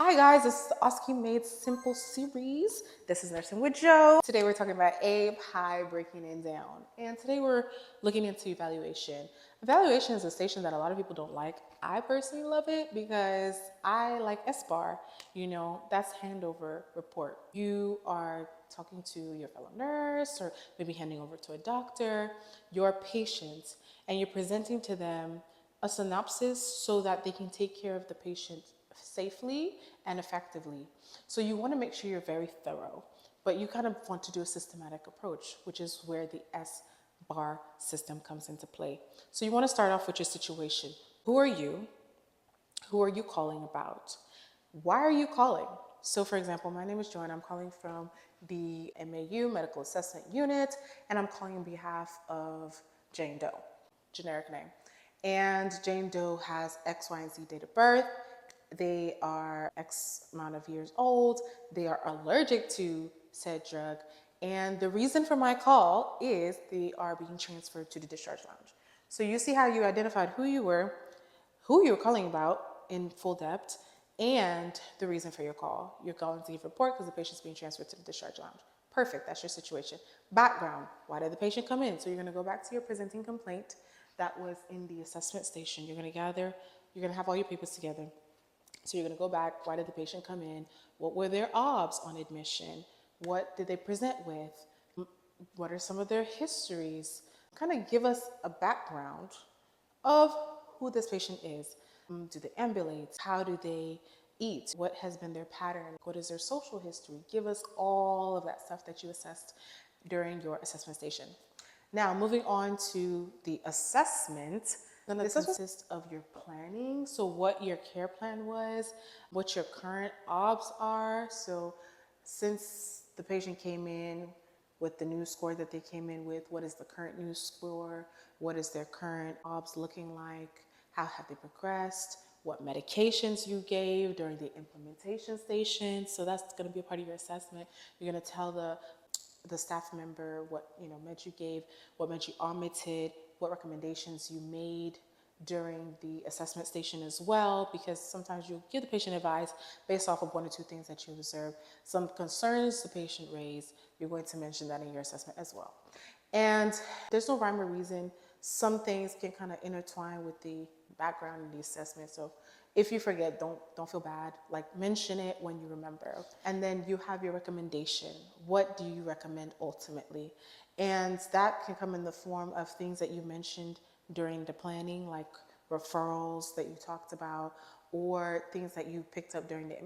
Hi guys, this is the Oski Made Simple series. This is Nursing with Joe. Today we're talking about Abe High breaking it down. And today we're looking into evaluation. Evaluation is a station that a lot of people don't like. I personally love it because I like SBAR. That's handover report. You are talking to your fellow nurse or maybe handing over to a doctor, your patient, and you're presenting to them a synopsis so that they can take care of the patient safely and effectively. So you want to make sure you're very thorough, but you kind of want to do a systematic approach, which is where the S bar system comes into play. So you want to start off with your situation. Who are you? Who are you calling about? Why are you calling? So for example, my name is Joanne. I'm calling from the MAU Medical Assessment Unit, and I'm calling on behalf of Jane Doe, generic name. And Jane Doe has X, Y, and Z date of birth. They are X amount of years old. They are allergic to said drug. And the reason for my call is they are being transferred to the discharge lounge. So you see how you identified who you were calling about in full depth, and the reason for your call. You're calling to give a report because the patient's being transferred to the discharge lounge. Perfect, that's your situation. Background, why did the patient come in? So you're gonna go back to your presenting complaint that was in the assessment station. You're gonna have all your papers together. So you're gonna go back, why did the patient come in? What were their obs on admission? What did they present with? What are some of their histories? Kind of give us a background of who this patient is. Do they ambulate? How do they eat? What has been their pattern? What is their social history? Give us all of that stuff that you assessed during your assessment station. Now, moving on to the assessment. The assessment consists of your planning, so what your care plan was, what your current obs are. So since the patient came in with the new score that they came in with, what is the current new score? What is their current obs looking like? How have they progressed? What medications you gave during the implementation station. So that's going to be a part of your assessment. You're going to tell the staff member what meds you gave, what meds you omitted, what recommendations you made during the assessment station as well, because sometimes you'll give the patient advice based off of one or two things that you observe. Some concerns the patient raised, you're going to mention that in your assessment as well. And there's no rhyme or reason. Some things can kind of intertwine with the background in the assessment. So if you forget, don't feel bad. Like, mention it when you remember. And then you have your recommendation. What do you recommend ultimately? And that can come in the form of things that you mentioned during the planning, like referrals that you talked about, or things that you picked up during the